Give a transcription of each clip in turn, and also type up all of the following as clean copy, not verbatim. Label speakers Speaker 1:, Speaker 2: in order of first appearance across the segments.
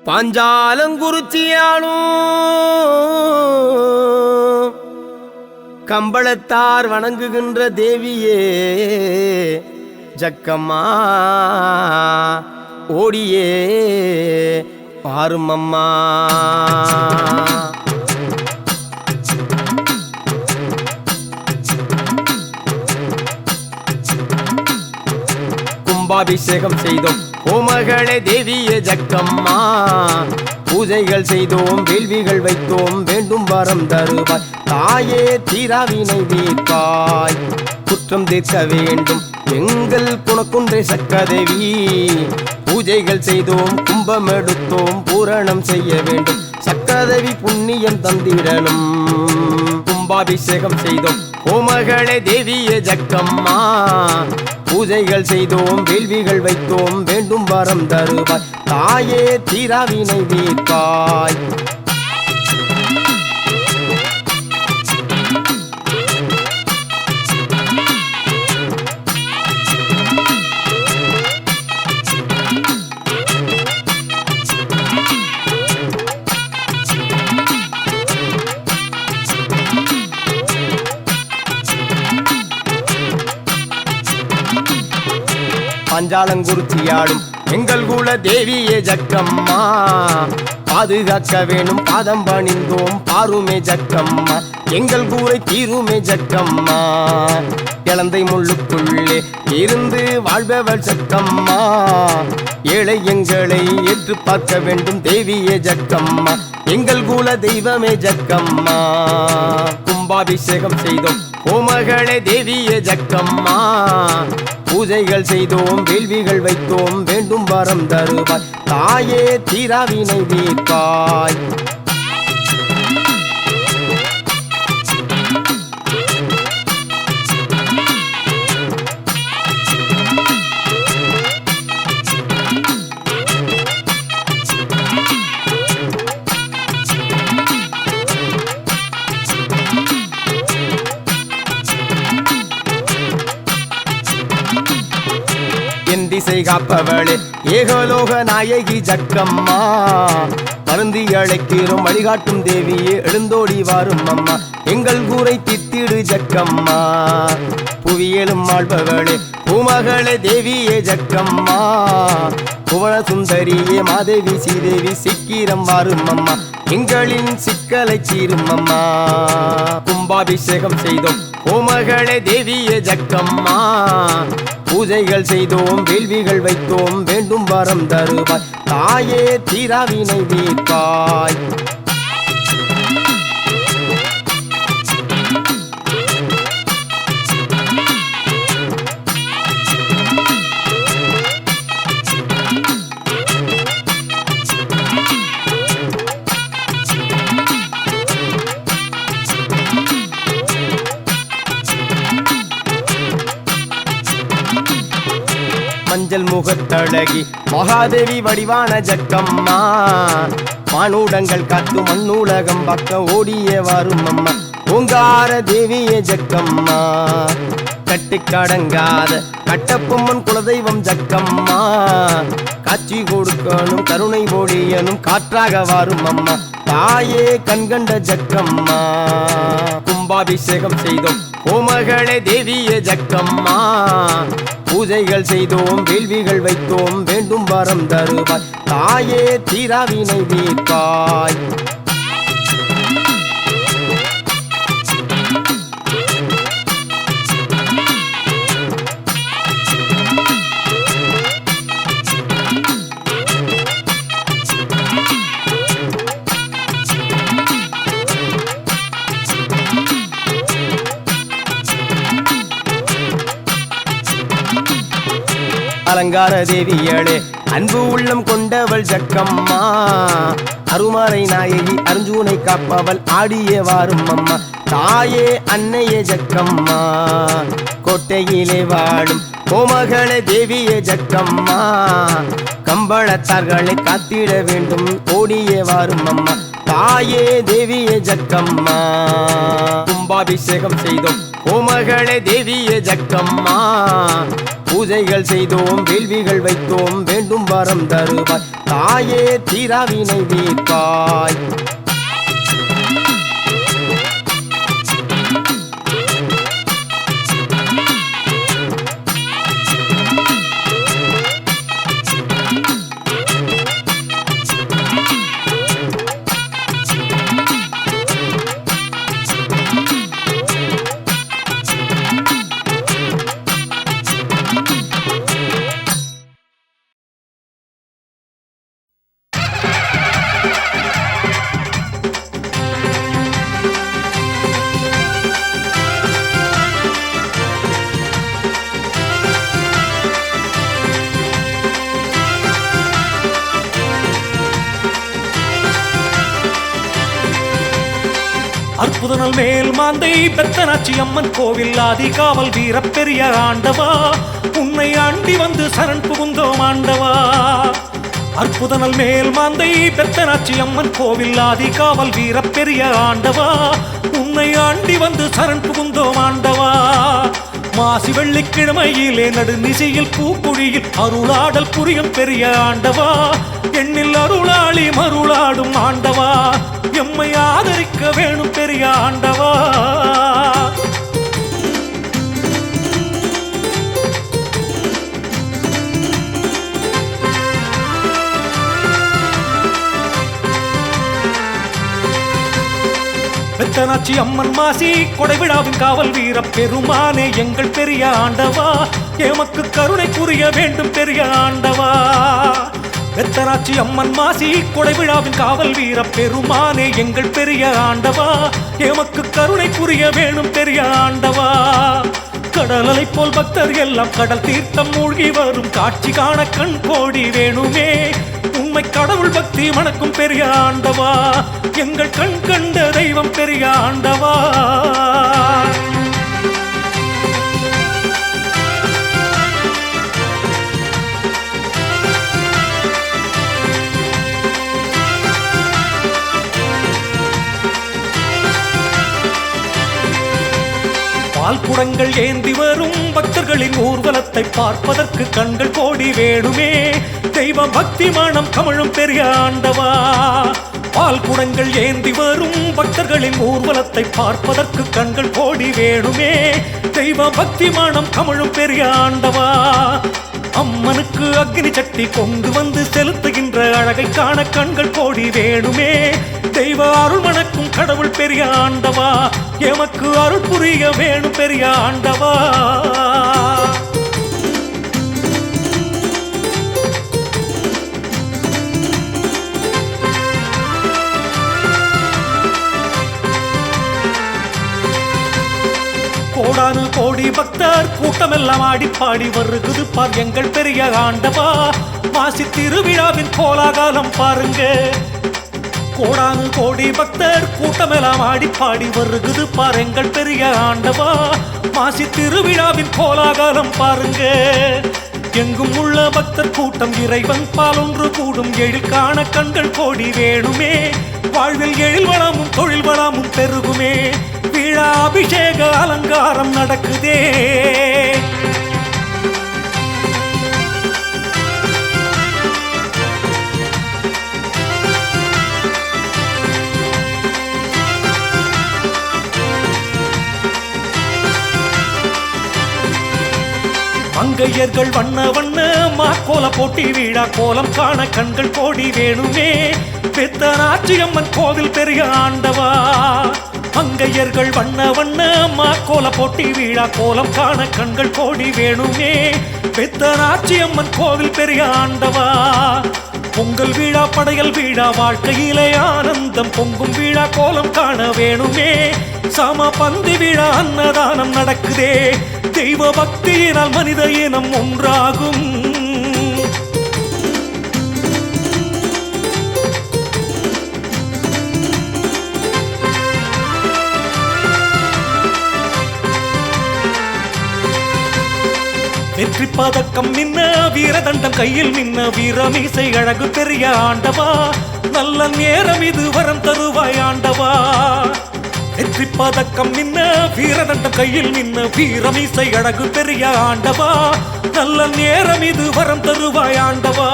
Speaker 1: பாஞ்சாலங்குறிச்சியாளும் கம்பளத்தார் வணங்குகின்ற தேவியே ஜக்கம்மா ஓடியே பாருமம்மா. கும்பாபிஷேகம் செய்தோம் கோமகளே தேவியே ஜக்கம்மா, பூஜைகள் செய்தோம் வேள்விகள் வைத்தோம் வேண்டும் வரம் தருவாய் தாயே தீராவினை தீர்ப்பாய். குற்றம் தீர்க்க வேண்டும் எங்கள் குணக்குன்றை சக்கதேவி, பூஜைகள் செய்தோம் கும்பம் எடுத்தோம் பூரணம் செய்ய வேண்டும் சக்கதேவி புண்ணியம் தந்திடணும். கும்பாபிஷேகம் செய்தோம் கோமகளே தேவியே ஜக்கம்மா, பூஜைகள் செய்தோம் வேள்விகள் வைத்தோம் வேண்டும் வரம் தருவாய் தாயே தீராவினை தீர்ப்பாய். பாஞ்சாலங்குறிச்சியாடும் எங்கள் குல தேவியே ஜக்கம்மா, பாதுகாக்க வேணும் பாதம் பணிந்தோம் பாருமே ஜக்கம்மா, எங்கள் கூரை தீருமே ஜக்கம்மா. இளந்தை முள்ளுக்குள்ளே இருந்து வாழ்பவள் ஜக்கம்மா, ஏழை எங்களை ஏற்று பார்க்க வேண்டும் தேவியே ஜக்கம்மா, எங்கள் குல தெய்வமே ஜக்கம்மா. கும்பாபிஷேகம் செய்தோம் கோமகளே தேவியே ஜக்கம்மா, பூஜைகள் செய்தோம் வேள்விகள் வைத்தோம் வேண்டும் வரம் தருவாய் தாயே தீராவினை தீர்ப்பாய். என் திசை காப்பவளே ஏகலோக நாயகி ஜக்கம்மா, மருந்தி அழைக்கிறோம் வழிகாட்டும் தேவியே எழுந்தோடி வாரும் அம்மா, எங்கள் கூரை தித்திடு ஜக்கம்மா. புவியலும் ஆள்பவளே பூமகளே தேவியே ஜக்கம்மா, புவன சுந்தரியே மாதேவி ஸ்ரீதேவி சீக்கிரம் வாரும் அம்மா, எங்களின் சிக்கலை தீரும் அம்மா. கும்பாபிஷேகம் செய்தோம் கோமகளே தேவியே ஜக்கம்மா, பூஜைகள் செய்தோம் வேள்விகள் வைத்தோம் வேண்டும் வரம் தருவாய் தாயே தீராவினை தீர்ப்பாய். மஞ்சள் முகத்தழகி மகாதேவி வடிவான ஜக்கம்மா, மானூடங்கள் காத்து மண்ணூலகம் பக்க ஓடிய வாரும் அம்மா, ஓங்கார தேவியே ஜக்கம்மா. கட்டுக்கடங்காத கட்டப்பொம்மன் குலதெய்வம் ஜக்கம்மா, காட்சி கொடுக்கணும் கருணை பொழியனும் காற்றாக வாரும் அம்மா தாயே கண்கண்ட ஜக்கம்மா. கும்பாபிஷேகம் செய்தோம் கோமகளே தேவியே ஜக்கம்மா, பூஜைகள் செய்தோம் வேள்விகள் வைத்தோம் வேண்டும் வரம் தருவாய் தாயே தீராவினை தீர்ப்பாய். அலங்கார தேவியளே அன்பு உள்ளம் கொண்டவள் ஜக்கம்மா, அருமாரை நாயகி அர்ஜுனை காப்பவள் ஆடிய வாரும் அம்மா தாயே அன்னையே ஜக்கம்மா. கோட்டையிலே வாழும் கோமகளே தேவியே ஜக்கம்மா, கம்பளத்தார்களை காத்திட வேண்டும் ஓடிய வாரும் அம்மா தாயே தேவியே ஜக்கம்மா. கும்பாபிஷேகம் செய்தோம் கோமகளே தேவியே ஜக்கம்மா, பூஜைகள் செய்தோம் வேள்விகள் வைத்தோம் வேண்டும் வரம் தருவாய் தாயே தீராவினை தீர்ப்பாய்
Speaker 2: அற்புதனல் மேல் மாந்தை பெத்தனாச்சி அம்மன் கோவில் ஆதிகாவல் வீரப்பெரிய ஆண்டவா உன்னை ஆண்டி வந்து சரண் புகுந்தோம் ஆண்டவா அற்புதனல் மேல் மாந்தை பெத்தனாச்சி அம்மன் கோவில் ஆதிகாவல் வீரப்பெரிய ஆண்டவா உன்னை ஆண்டி வந்து சரண் புகுந்தோம் ஆண்டவா மாசி வெள்ளிக்கிழமையிலே நடுநிசையில் பூக்குழியில் அருளாடல் புரியும் பெரிய ஆண்டவா எண்ணில் அருளாளி மருளாடும் ஆண்டவா எம்மை ஆதரிக்க வேணும் பெரிய ஆண்டவா பெத்தனாச்சி அம்மன் மாசி கொடைவிழாவின் காவல் வீர பெருமானே எங்கள் பெரிய ஆண்டவா எமக்கு கருணை புரிய வேண்டும் பெரிய ஆண்டவா பெத்தனாச்சி அம்மன் மாசி கொடைவிழாவின் காவல் வீர பெருமானே எங்கள் பெரிய ஆண்டவா எமக்கு கருணை புரிய வேணும் பெரிய ஆண்டவா கடலலை போல் பக்தர் எல்லாம் கடல் தீர்த்தம் மூழ்கி வரும் காட்சி காண கண் கோடி வேணுமே உண்மை கடவுள் பக்தி மணக்கும் பெரிய ஆண்டவா எங்கள் கண் கண்ட தெய்வம் பெரிய ஆண்டவா பால் குடங்கள் ஏந்தி வரும் பக்தர்களின் ஊர்வலத்தை பார்ப்பதற்கு கண்கள் கோடி வேணுமே தெய்வ பக்தி மனம் கமழும் பெரிய ஆண்டவா பால் குடங்கள் ஏந்தி வரும் பக்தர்களின் ஊர்வலத்தை பார்ப்பதற்கு கண்கள் கோடி வேணுமே தெய்வ பக்தி மனம் கமழும் பெரிய ஆண்டவா அம்மனுக்கு அக்னி சட்டி கொண்டு வந்து செலுத்துகின்ற அழகை காண கண்கள் கோடி வேணுமே தெய்வ அருள் மணக்கும் கடவுள் பெரிய ஆண்டவா எமக்கு அருள் புரிய வேணும் பெரிய ஆண்டவா கோடானு கோடி பக்தர் கூட்டமெல்லாம் ஆடி பாடி வருகுது பார் எங்கள் பெரிய ஆண்டவா மாசி திருவிழாவின் கோலாகாலம் பாருங்க கோடானு கோடி பக்தர் கூட்டமெல்லாம் ஆடி பாடி வருகுது பார் எங்கள் பெரிய ஆண்டவா மாசி திருவிழாவின் கோலாகாலம் பாருங்க எங்கும் உள்ள பக்தர் கூட்டம் இறைவன் பால் ஒன்று கூடும் எழில் காண கண்கள் கோடி வேணுமே வாழ்வில் எழில் வளமும் தொழில் வளமும் பெருகுமே விழா அபிஷேக அலங்காரம் நடக்குதே மங்கையர்கள் வண்ண வண்ண மாக்கோல போட்டி விழா கோலம் காண கண்கள் கோடி வேணுமே பெத்தனாச்சி அம்மன் கோவில் பெரிய ஆண்டவா மங்கையர்கள் வண்ண வண்ண மாக்கோல போட்டி விழா கோலம் காண கண்கள் கோடி வேணுமே பெத்தனாச்சி அம்மன் கோவில் பெரிய ஆண்டவா பொங்கல் விழா படையல் விழா வாழ்க்கையிலே ஆனந்தம் பொங்கும் விழா கோலம் காண வேணுமே சம பந்தி விழா அன்னதானம் நடக்குதே தெய்வ பக்தியினால் மனித இனம் ஒன்றாகும் வெற்றி பதக்கம் மின்ன வீரதண்டம் கையில் மின்ன வீரமீசை அழகு பெரிய ஆண்டவா நல்ல நேரம் இது வரம் தருவாய் ஆண்டவா வெற்றி பதக்கம் நின்ன வீரதண்டம் கையில் நின்ன வீரமீசை அழகு பெரிய ஆண்டவா நல்ல நேரம் இது வரம் தருவாய் ஆண்டவா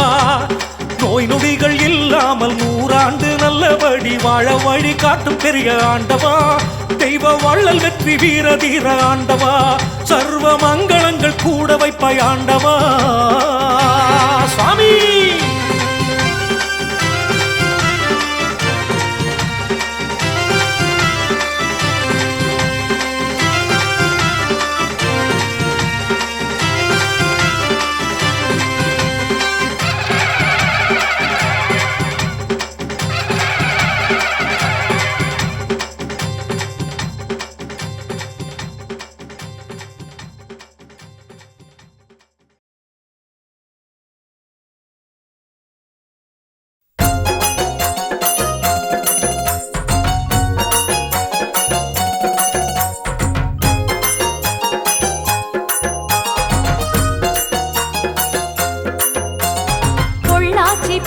Speaker 2: நோய் நொடிகள் இல்லாமல் 100 ஆண்டு நல்லபடி வாழ வழி காட்டும் பெரிய ஆண்டவா தெய்வ வள்ளல் வெற்றி வீர தீர ஆண்டவா சர்வ மங்களங்கள் கூட வைப்பாய் ஆண்டவா சுவாமி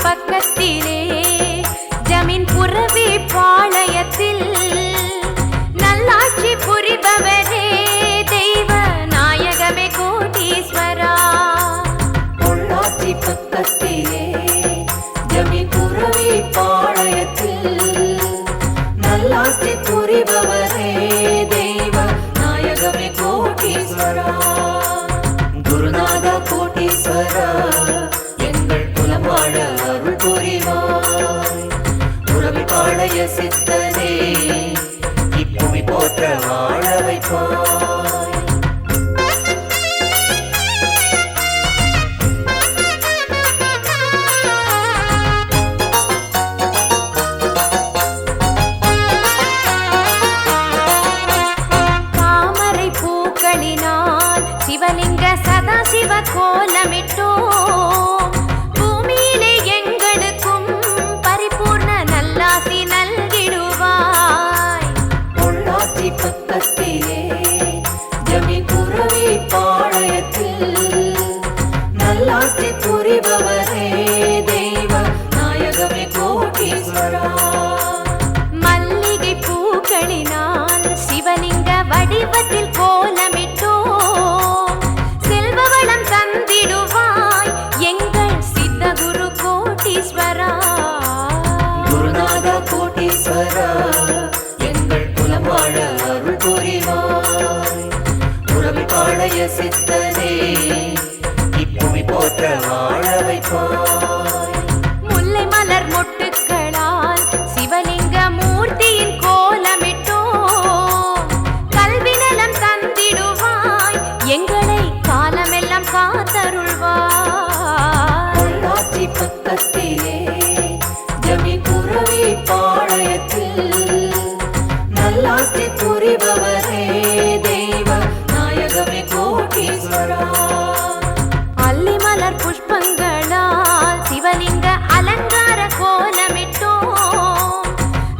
Speaker 3: பக்கத்திலே ஜமீன் புரவி பாளையத்தில் நல்லாட்சி புரிபவரே தெய்வ நாயகமே கோடீஸ்வரா
Speaker 4: பொள்ளாச்சி பக்கத்திலே ஜமீன் புரவி பாளையத்தில் நல்லாட்சி புரிபவரே தெய்வ நாயகமே கோடீஸ்வரா குருநாதா கோடீஸ்வரா வாழ அருள் புரிவாய் புரவி பாளைய சித்தனே இப்புவி போற்ற வாழ வைப்பாய்
Speaker 3: தாமரை பூக்களினால் சிவலிங்க சதாசிவ கோலமிட்டோ
Speaker 4: பக்கத்திலே ஜமீன் புரவி பாளையத்தில் நல்லாட்சி புரிபவரே தெய்வ நாயகமே கோடீஸ்வரா
Speaker 3: மல்லிகை பூக்களினால் சிவலிங்க வடிவத்தில் கோலமிட்டோ செல்வவளம் தந்திடுவாய் எங்கள் சித்தகுரு கோடீஸ்வரா
Speaker 4: குருநாதா கோடீஸ்வரா வாழ அருள் புரிவாய் புரவி பாளைய சித்தனே இப்புவி போற்ற வாழ வைப்பாய்
Speaker 3: முல்லை மலர் மொட்டுக்களால் சிவலிங்க மூர்த்தியின் கோலமிட்டோ கல்வி நலம் தந்திடுவாய் எங்களை காலமெல்லாம் காத்தருள்வாய்
Speaker 4: பொள்ளாச்சி பக்கத்திலே ஜமீன் புரவி பாளையத்தில் நல்லாட்சி புரிபவரே தெய்வ நாயகமே கோடீஸ்வரா
Speaker 3: அல்லி மலர் புஷ்பங்களால் சிவலிங்க அலங்கார கோலமிட்டோ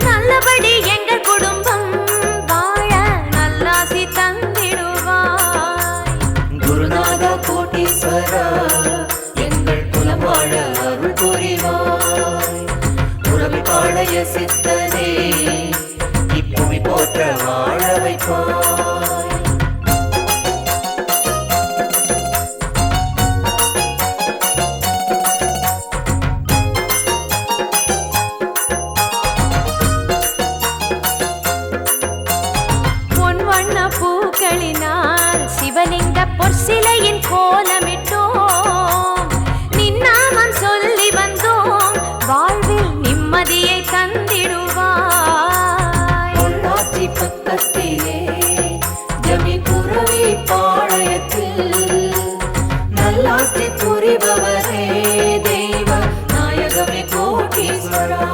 Speaker 3: நல்லபடி எங்கள் குடும்பம் வாழ நல்லாசி தந்திடுவாய்
Speaker 4: குருநாதா கோடீஸ்வரா எங்கள் குலம் வாழ அருள் புரிவாய் புரவி பாளைய சித்தனே இப்புவி போற்ற வாழ வைப்பாய்
Speaker 3: பொன் வண்ண பூக்களினால் சிவலிங்க பொற்சிலையின் கோலமிட்டோ நின்னாமம் சொல்லி வந்தோம் வாழ்வில் நிம்மதியை தந்திடுவாய்
Speaker 4: பொள்ளாச்சி பக்கத்திலே ஜமீன் புரவி பாளையத்தில் நல்லாட்சி புரிபவரே தெய்வ நாயகமே கோடீஸ்வரா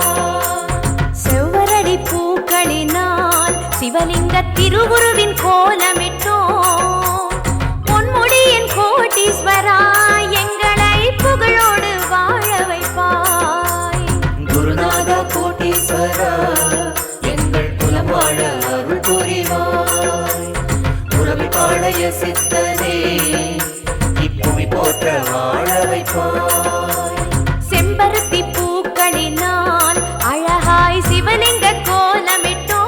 Speaker 3: செவ்வரடி பூக்களினால் சிவலிங்க திருவுருவின் கோலமிட்டோ பொன்முடியின் கோடீஸ்வரா எங்களை புகழோடு வாழ வைப்பாய்
Speaker 4: குருநாதா கோடீஸ்வரா எங்கள் குலம் வாழ அருள் புரிவாய் புரவி பாளைய சித்தனே இப்புவி போற்ற வாழ வைப்பாய்
Speaker 3: செம்பருத்தி பூக்களினால் அழகாய் சிவலிங்க கோலமிட்டோ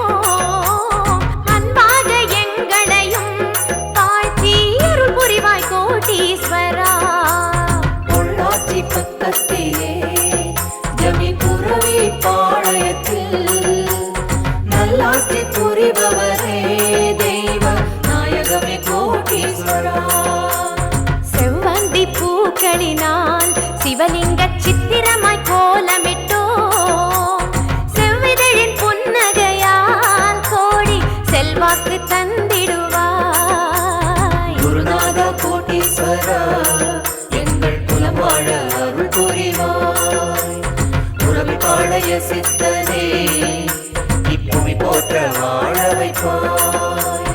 Speaker 4: உலம்பாளைய சித்தனே இப்புவி போற்ற வாழ வைப்பாய்.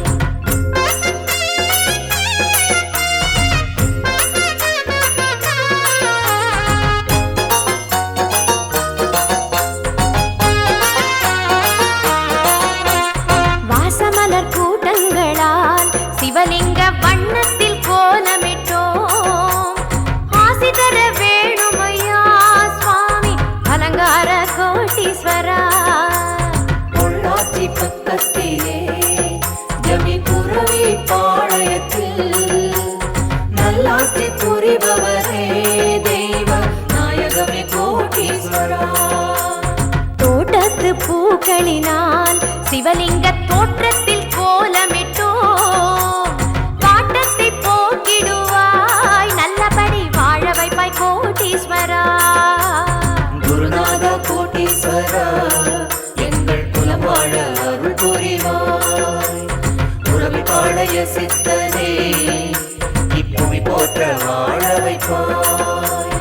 Speaker 3: வாசமலர் கூட்டங்களால் சிவலிங்க வண்ணத்தில் கோலமிட்டோம். ஆசி தர வேணுமையா சுவாமி அலங்கார கோட்டீஸ்வரா.
Speaker 4: பொள்ளாச்சி பக்கத்திலே ஜமிபுரவி பாளையத்தில் நல்லாட்சி புரிபவரே தெய்வ நாயகமே கோட்டீஸ்வரா.
Speaker 3: தோட்டத்து பூக்களினால் சிவலிங்க தோற்றத்தில் கோலமிட்டோம். வாட்டத்தை போக்கிடுவாய் நல்லபடி வாழ வைப்பாய் கோட்டீஸ்வரா.
Speaker 4: குருநாதா கோட்டீஸ்வரா எங்கள் குலம் வாழ அருள் புரிவாய். உறவிப்பாளைய சித்தனே இப்புவி போற்ற வாழ வைப்பாய்.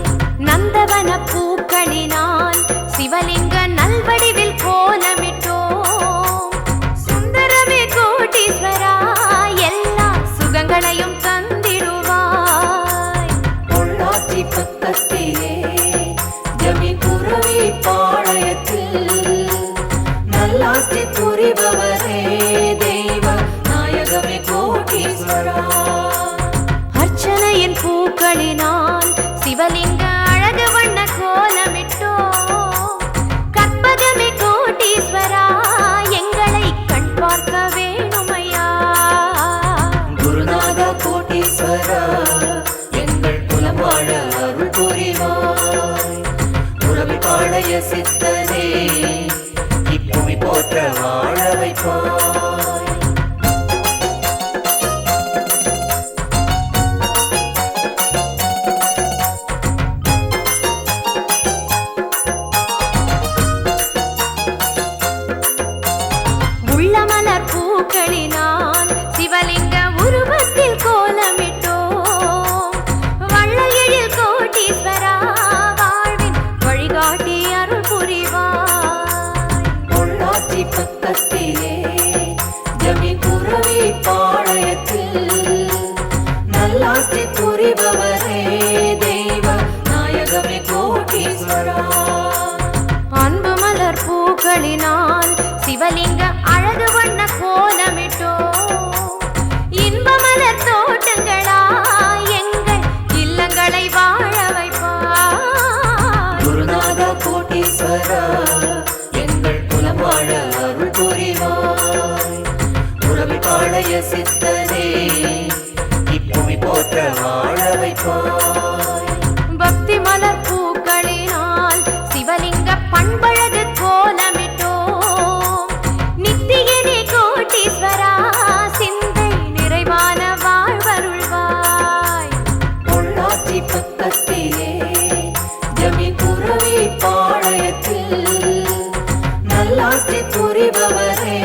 Speaker 3: நந்தவன பூக்களினால் சிவலிங்க நல்வடிவில் கோலமிட்டோம். சுந்தரமே கோட்டீஸ்வரா எல்லா சுகங்களையும் தந்திடுவாய்.
Speaker 4: பொள்ளாச்சி பக்கத்திலே ஜமிபுரவி பாளையத்தில் நல்லாட்சி புரிபவரே தெய்வ நாயகமே கோட்டீஸ்வரா.
Speaker 3: அர்ச்சனையின் பூக்களினால் சிவலிங்க அழகு வண்ண கோலமிட்டோம். கற்பகமே கோட்டீஸ்வரா எங்களை கண் பார்க்க வேணுமையா.
Speaker 4: குருநாதா கோட்டீஸ்வரா எங்கள் குலம் வாழ அருள் புரிவாய். உறவிப்பாளைய சித்தனே இப்புவி போற்ற வாழ வைப்பாய்.
Speaker 3: உள்ளமலர் பூக்களினால் சிவலிங்க உருவத்தில் கோலமிட்டோம். வள்ளல் எழில் கோட்டீஸ்வரா வாழ்வின் வழிகாட்டி அருள் புரிவாய்.
Speaker 4: பொள்ளாச்சி பக்கத்திலே ஜமிபுரவி பாளையத்தில் நல்லாட்சி புரிபவரே தெய்வ நாயகமே கோட்டீஸ்வரா.
Speaker 3: அன்பு மலர் பூக்களினால் சிவலிங்க அழகு வண்ண கோலமிட்டோம். இன்ப மலர் தோட்டங்களா எங்கள் இல்லங்களை வாழ வைப்பாய்.
Speaker 4: குருநாதா கோட்டீஸ்வரா எங்கள் குலம் வாழ அருள் புரிவாய். உறவிப்பாளைய சித்தனே இப்புவி போற்ற வாழ வைப்பாய்.
Speaker 3: பக்தி மலர் பூக்களினால் சிவலிங்க பண்பழகு கோலமிட்டோம். நித்தியனே கோட்டீஸ்வரா சிந்தை நிறைவான வாழ்வருள்வாய்.
Speaker 4: பொள்ளாச்சி பக்கத்திலே ஜமிபுரவி பாளையத்தில் நல்லாட்சி புரிபவரே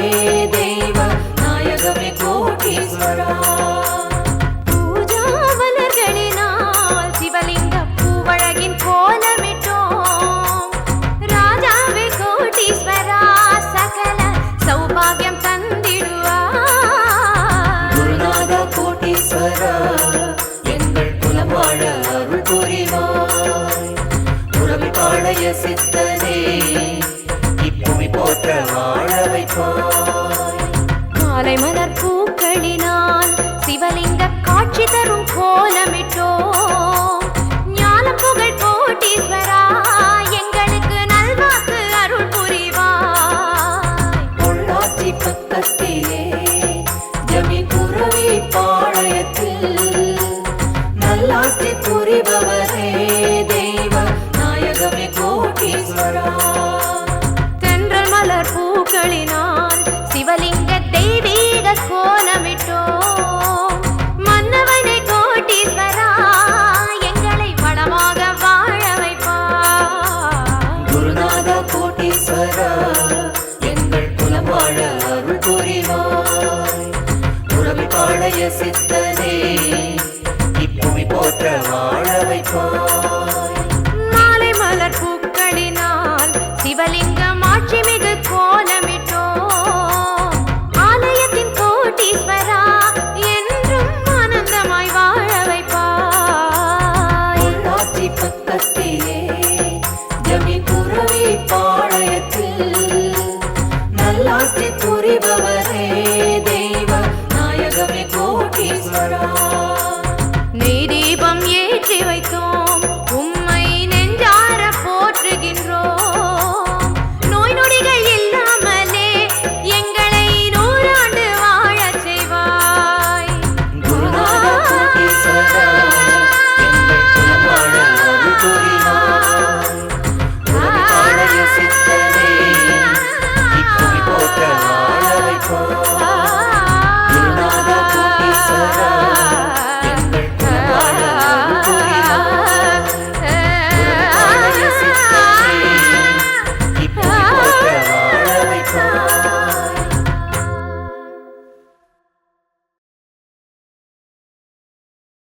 Speaker 4: தெய்வ நாயகமே கோட்டீஸ்வரா.
Speaker 3: பூஜா மலர்களினால் சிவலிங்க பூவழகின் கோலமிட்டோம். ராஜாவே கோட்டீஸ்வரா சகல சௌபாகியம் தந்திடுவாய்.
Speaker 4: குருநாதா கோட்டீஸ்வரா எங்கள் குலம் வாழ அருள் புரிவாய். உறவிப்பாளைய சித்தனே இப்புவி போற்ற வாழ வைப்பாய்.
Speaker 3: மாலை மலர் பூக்களினால் சிவலிங்க காட்சி தரும் கோலமிட்டோம். ஞானம் புகழ் கோட்டீஸ்வரா எங்களுக்கு நல்வாக்கு அருள் புரிவாய்.
Speaker 4: பொள்ளாச்சி பக்கத்திலே ஜமிபுரவி பாளையத்தில் நல்லாட்சி புரிபவரே தெய்வ நாயகமே கோட்டீஸ்வரா.
Speaker 3: தென்றல் மலர் பூக்களினால் சிவலிங்க தெய்வீக கோலமிட்டோம். மன்னவனை கோட்டீஸ்வரா எங்களை வளமாக வாழ வைப்பாய்.
Speaker 4: குருநாதா கோட்டீஸ்வரா எங்கள் குலம் வாழ அருள் புரிவாய். உறவிப்பாளைய சித்தனே இப்புவி போற்ற வாழ வைப்பாய்.